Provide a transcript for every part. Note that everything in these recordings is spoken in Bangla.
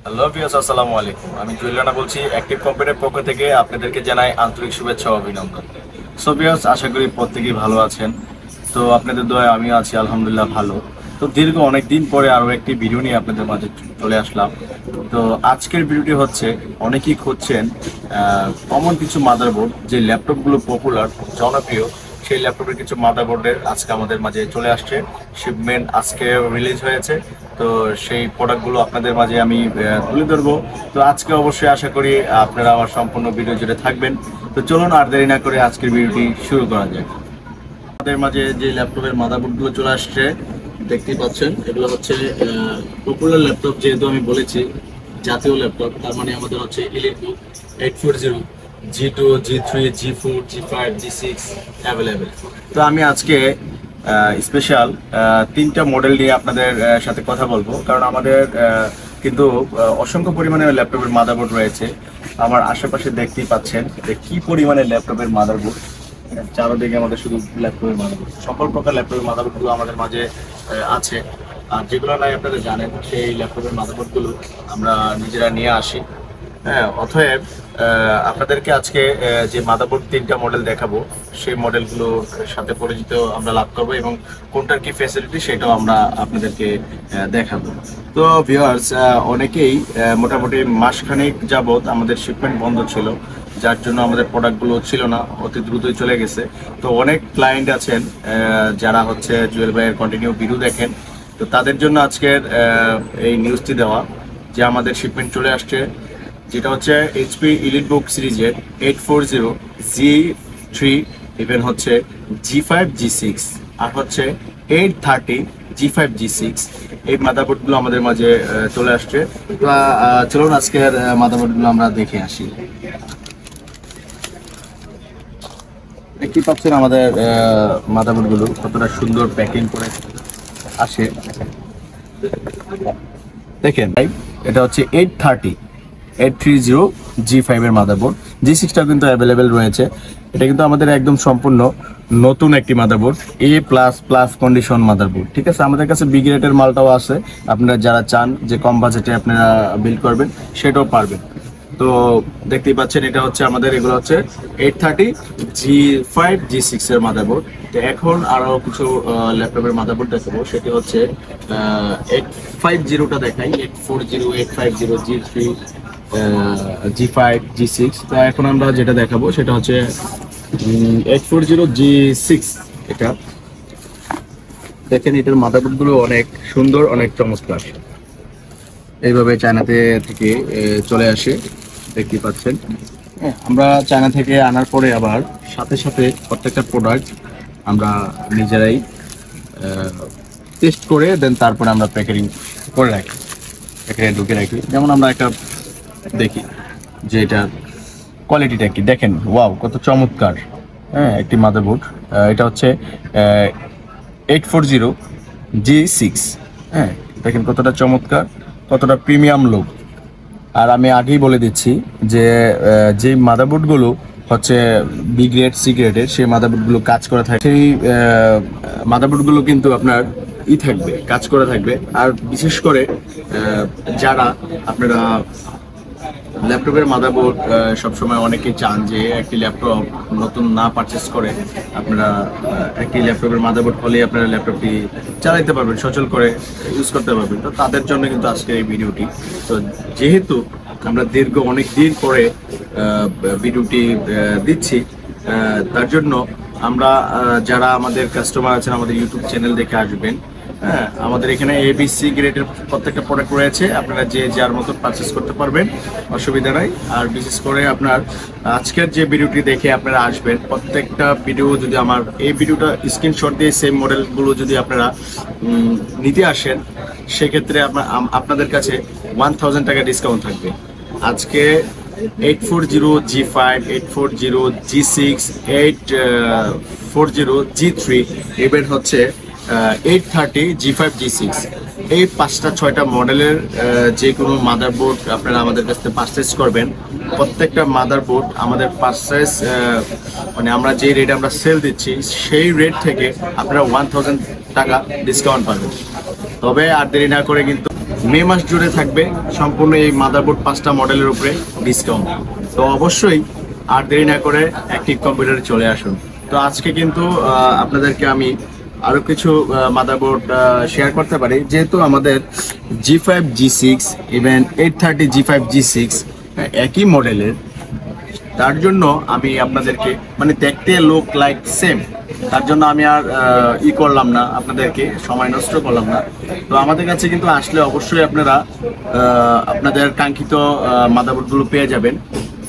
হ্যালো ভিউয়ার্স, আসসালামু আলাইকুম। আমি জুয়েল রানা বলছি অ্যাক্টিভ কম্পিউটারের পক্ষ থেকে। আপনাদেরকে জানাই আন্তরিক শুভেচ্ছা ও অভিনন্দন। সো ভিউয়ার্স, আশা করি প্রত্যেকেই ভালো আছেন। তো আপনাদের দয়ায় আমিও আছি আলহামদুলিল্লাহ ভালো। তো দীর্ঘ অনেক দিন পরে আরও একটি ভিডিও নিয়ে আপনাদের মাঝে চলে আসলাম। তো আজকের ভিডিওটি হচ্ছে, অনেকেই খুঁজছেন কমন কিছু মাদারবোর্ড, যে ল্যাপটপগুলো পপুলার জনপ্রিয়, সেই ল্যাপটপের কিছু মাদারবোর্ডের আজকে আমাদের মাঝে চলে আসছে। শিপমেন্ট আজকে রিলিজ হয়েছে। তো সেই প্রোডাক্টগুলো আপনাদের মাঝে আমি তুলে ধরবো। তো আজকে অবশ্যই আশা করি আপনারা আমার সম্পূর্ণ ভিডিও জুড়ে থাকবেন। তো চলুন আর দেরি না করে আজকের ভিডিওটি শুরু করা যায়। আমাদের মাঝে যে ল্যাপটপের মাদারবোর্ডগুলো চলে আসছে দেখতেই পাচ্ছেন, এগুলো হচ্ছে পপুলার ল্যাপটপ। যেহেতু আমি বলেছি জাতীয় ল্যাপটপ, তার মানে আমাদের হচ্ছে EliteBook 840, G2, G3, G4, G5, G6 available. তো আমি আজকে স্পেশাল তিনটা মডেল নিয়ে আপনাদের সাথে কথা বলবো, কারণ আমাদের কিন্তু অসংখ্য পরিমাণে ল্যাপটপের মাদারবোর্ড রয়েছে। আমার আশেপাশে দেখতেই পাচ্ছেন যে কি পরিমাণে ল্যাপটপের মাদারবোর্ড, চারদিকে আমাদের শুধু ল্যাপটপের মাদারবোর্ড। সকল প্রকার ল্যাপটপের মাদারবোর্ডগুলো আমাদের মাঝে আছে। আর যেগুলো নাই আপনারা জানেন, সেই ল্যাপটপের মাদারবোর্ডগুলো আমরা নিজেরা নিয়ে আসি। হ্যাঁ, অতএব আপনাদেরকে আজকে যে মাদারবোর্ড তিনটা মডেল দেখাবো, সেই মডেলগুলোর সাথে পরিচিত আমরা লাভ করবো এবং কোনটার কি ফ্যাসিলিটি সেটাও আমরা আপনাদেরকে দেখাবো। তো ভিউয়ার্স, অনেকেই মোটামুটি মাসখানেক যাবৎ আমাদের শিপমেন্ট বন্ধ ছিল, যার জন্য আমাদের প্রোডাক্টগুলো ছিল না, অতি দ্রুতই চলে গেছে। তো অনেক ক্লায়েন্ট আছেন যারা হচ্ছে জুয়েল ভাইয়ের কন্টিনিউ ভিডিও দেখেন। তো তাদের জন্য আজকের এই নিউজটি দেওয়া যে আমাদের শিপমেন্ট চলে আসছে, যেটা হচ্ছে এইচপি এলিটবুক সিরিজের 840 G3, ইভেন হচ্ছে G5 G6, আর হচ্ছে 830 G5 G6। এই মাদারবোর্ডগুলো আমাদের মাঝে চলে আসছে। তো চলুন আজকের মাদারবোর্ডগুলো আমরা দেখে আসি। দেখতে পাচ্ছেন আমাদের মাদারবোর্ডগুলো কতটা সুন্দর প্যাকিং করে আসে। দেখেন, এটা হচ্ছে 830 G5 এর মাদারবোর্ড। G6টা কিন্তু অ্যাভেলেবেল রয়েছে। এটা কিন্তু আমাদের একদম সম্পূর্ণ নতুন একটি মাদারবোর্ড, A++ কন্ডিশন মাদারবোর্ড। ঠিক আছে, আমাদের কাছে বি গ্রেডের মালটাও আছে। আপনারা যারা চান যে কম বাজেটে আপনারা বিল্ড করবেন, সেটাও পারবেন। তো দেখতেই পাচ্ছেন, এটা হচ্ছে আমাদের, এগুলো হচ্ছে 830 G5 G6 এর মাদারবোর্ড। তো এখন আরো কিছু ল্যাপটপের মাদারবোর্ড দেখাবো, সেটি হচ্ছে 850টা দেখাই, 840, 850, G3, G5, G6। তো এখন আমরা যেটা দেখাবো সেটা হচ্ছে 840 G6। এটা দেখেন, এটার মাদারবোর্ডগুলো অনেক সুন্দর, অনেক চমৎকার। এইভাবে চায়নাতে থেকে চলে আসে, দেখতে পাচ্ছেন। হ্যাঁ, আমরা চায়না থেকে আনার পরে আবার সাথে সাথে প্রত্যেকটা প্রোডাক্ট আমরা নিজেরাই টেস্ট করে দেন, তারপরে আমরা প্যাকেটিং করে রাখি, প্যাকেটে ঢুকে রাখি। যেমন আমরা একটা দেখি যে এটার কোয়ালিটিটা কি, দেখেন ওয়াও কত চমৎকার। হ্যাঁ, একটি মাদারবোর্ড। এটা হচ্ছে 840 G6। হ্যাঁ, দেখেন কতটা চমৎকার, কতটা প্রিমিয়াম লুক। আর আমি আগেই বলে দিচ্ছি যে যে মাদারবোর্ডগুলো হচ্ছে বি গ্রেড, সি গ্রেডের, সেই মাদারবোর্ডগুলো কাজ করা থাকে, সেই মাদারবোর্ডগুলো কিন্তু আপনার থাকবে, কাজ করে থাকবে। আর বিশেষ করে যারা আপনারা ল্যাপটপের মাদারবোর্ড সবসময় অনেকেই চান যে একটি ল্যাপটপ নতুন না পারচেস করে আপনারা একটি ল্যাপটপের মাদারবোর্ড হলেই আপনারা ল্যাপটপটি চালাইতে পারবেন, সচল করে ইউজ করতে পারবেন। তো তাদের জন্য কিন্তু আজকে এই ভিডিওটি। তো যেহেতু আমরা দীর্ঘ অনেক দিন পরে ভিডিওটি দিচ্ছি, তার জন্য আমরা যারা আমাদের কাস্টমার আছেন, আমাদের ইউটিউব চ্যানেল দেখে আসবেন। হ্যাঁ, আমাদের এখানে ABC গ্রেডের প্রত্যেকটা প্রোডাক্ট রয়েছে, আপনারা যে যার মতো পারচেস করতে পারবেন, অসুবিধা নাই। আর বিশেষ করে আপনার আজকের যে ভিডিওটি দেখে আপনারা আসবেন, প্রত্যেকটা ভিডিও যদি আমার এই ভিডিওটা স্ক্রিনশট দিয়ে সেম মডেলগুলো যদি আপনারা নিতে আসেন, সেক্ষেত্রে আপনাদের কাছে 1000 টাকা ডিসকাউন্ট থাকবে। আজকে 840 G5, 840 G6, 840 G3, ইভেন হচ্ছে 830 G5 G6। এই 5টা-6টা মডেলের যে কোনো মাদারবোর্ড আপনারা আমাদের কাছ থেকে পারচেস করবেন, প্রত্যেকটা মাদারবোর্ড আমাদের পারচেস মানে আমরা যে রেট আমরা সেল দিচ্ছি, সেই রেট থেকে আপনারা 1000 টাকা ডিসকাউন্ট পাবেন। তবে আর দেরি না করে কিন্তু মে মাস জুড়ে থাকবে সম্পূর্ণ এই মাদারবোর্ড 5টা মডেলের উপরে ডিসকাউন্ট। তো অবশ্যই আর দেরি না করে অ্যাক্টিভ কম্পিউটারে চলে আসুন। তো আজকে কিন্তু আপনাদেরকে আমি আরও কিছু মাদারবোর্ড শেয়ার করতে পারি, যেহেতু আমাদের G5 G6 even 830 G5 G6 একই মডেলের, তার জন্য আমি আপনাদেরকে মানে দেখতে লুক লাইক সেম, তার জন্য আমি আর করলাম না, আপনাদেরকে সময় নষ্ট করলাম না। তো আমাদের কাছে কিন্তু আসলে অবশ্যই আপনারা আপনাদের কাঙ্ক্ষিত মাদারবোর্ডগুলো পেয়ে যাবেন।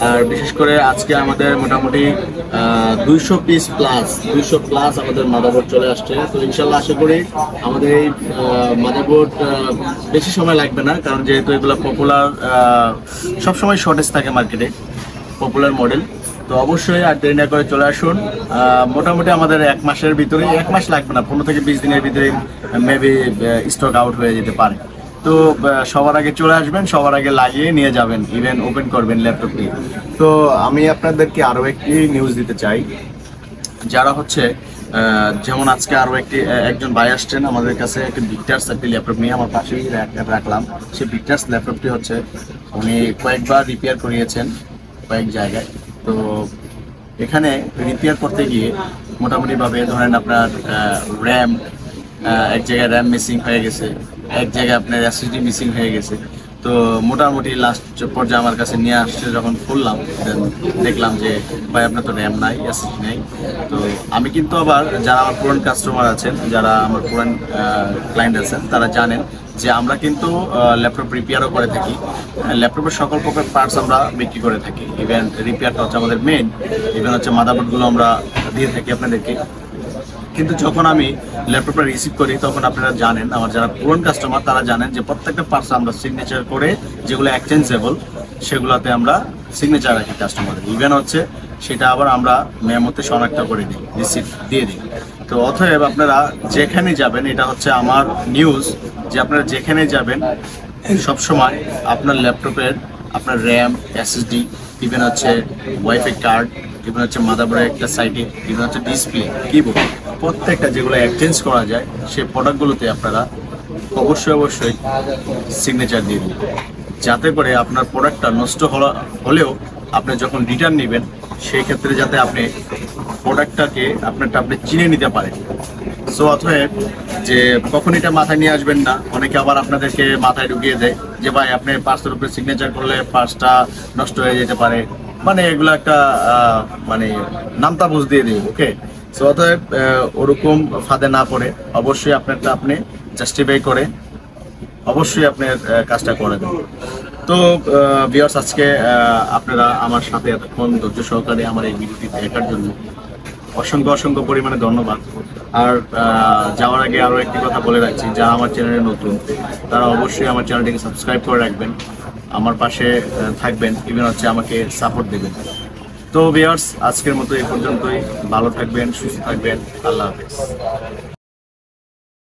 আর বিশেষ করে আজকে আমাদের মোটামুটি 200 পিস প্লাস আমাদের মাদারবোর্ড চলে আসছে। তো ইনশাল্লাহ আশা করি আমাদের এই মাদারবোর্ড বেশি সময় লাগবে না, কারণ যেহেতু এগুলো পপুলার, সবসময় শর্টেজ থাকে মার্কেটে, পপুলার মডেল। তো অবশ্যই আর দেরি না করে চলে আসুন। মোটামুটি আমাদের 1 মাসের ভিতরে, 1 মাস লাগবে না, 15 থেকে 20 দিনের ভিতরে মেবি স্টক আউট হয়ে যেতে পারে। তো সবার আগে চলে আসবেন, সবার আগে লাগিয়ে নিয়ে যাবেন, ইভেন ওপেন করবেন ল্যাপটপটি। তো আমি আপনাদেরকে আরও একটি নিউজ দিতে চাই, যারা হচ্ছে যেমন আজকে আরও একজন ভাই আসছেন আমাদের কাছে একটি ভিক্টার্স একটি ল্যাপটপ নিয়ে, আমার পাশেই রাখলাম। সেই ভিক্টার্স ল্যাপটপটি হচ্ছে উনি কয়েকবার রিপেয়ার করিয়েছেন কয়েক জায়গায়। তো এখানে রিপেয়ার করতে গিয়ে মোটামুটিভাবে ধরেন আপনার র্যাম, এক জায়গায় র্যাম মিসিং হয়ে গেছে, এক জায়গায় আপনার এসএসডি মিসিং হয়ে গেছে। তো মোটামুটি লাস্ট পর্যায়ে আমার কাছে নিয়ে আসছে, যখন খুললাম দেখলাম যে ভাই আপনার তো র্যাম নাই, এসএসডি নাই। তো আমি কিন্তু আবার যারা আমার পুরান কাস্টমার আছেন, যারা আমার পুরান ক্লায়েন্ট আছেন, তারা জানেন যে আমরা কিন্তু ল্যাপটপ রিপেয়ারও করে থাকি, ল্যাপটপের সকল প্রকার পার্টস আমরা বিক্রি করে থাকি। ইভেন রিপেয়ারটা হচ্ছে আমাদের মেন, ইভেন হচ্ছে মাদারবোর্ডগুলো আমরা দিয়ে থাকি আপনাদেরকে। কিন্তু যখন আমি ল্যাপটপটা রিসিভ করি তখন আপনারা জানেন, আমার যারা পুরনো কাস্টমার তারা জানেন যে প্রত্যেকটা পার্টস আমরা সিগনেচার করে, যেগুলো এক্সচেঞ্জেবল সেগুলোতে আমরা সিগনেচার রাখি কাস্টমারের। ইভেন হচ্ছে সেটা আবার আমরা মেমোতে শনাক্ত করে দিই, রিসিপ্ট দিয়ে দিই। তো অতএব আপনারা যেখানে যাবেন, এটা হচ্ছে আমার নিউজ, যে আপনারা যেখানে যাবেন সবসময় আপনার ল্যাপটপের আপনার র্যাম, এসএসডি, ইভেন হচ্ছে ওয়াইফাই কার্ড, ইভেন হচ্ছে মাদারবোর্ডের একটা সাইডে, ইভেন হচ্ছে ডিসপ্লে, কিবোর্ড, প্রত্যেকটা যেগুলো এক্সচেঞ্জ করা যায় সেই প্রোডাক্টগুলোতে আপনারা অবশ্যই সিগনেচার দিয়ে দিন, যাতে করে আপনার প্রোডাক্টটা নষ্ট হলেও আপনি যখন রিটার্ন নেবেন সেই ক্ষেত্রে যাতে আপনি প্রোডাক্টটাকে আপনি চিনে নিতে পারেন। সো অতএব যে কখন এটা মাথায় নিয়ে আসবেন না, অনেকে আবার আপনাদেরকে মাথায় ঢুকিয়ে দেয় যে ভাই আপনি পার্সের উপরে সিগনেচার করলে পার্সটা নষ্ট হয়ে যেতে পারে, মানে এগুলো একটা মানে নামতা বুঝ দিয়ে দিই। ওকে, সো অতএব ওরকম ফাঁদে না পড়ে অবশ্যই আপনারটা আপনি জাস্টিফাই করে অবশ্যই আপনার কাজটা করে দেন। তো ভিউয়ার্স, আজকে আপনারা আমার সাথে এতক্ষণ ধৈর্য সহকারে আমার এই ভিডিওটি দেখার জন্য অসংখ্য পরিমাণে ধন্যবাদ। আর যাওয়ার আগে আরও একটি কথা বলে রাখছি, যারা আমার চ্যানেলে নতুন তারা অবশ্যই আমার চ্যানেলটিকে সাবস্ক্রাইব করে রাখবেন, আমার পাশে থাকবেন, ইভেন হচ্ছে আমাকে সাপোর্ট দেবেন। তো ভিউয়ার্স, আজকের মতো এই পর্যন্তই। ভালো থাকবেন, সুস্থ থাকবেন, আল্লাহ হাফেজ।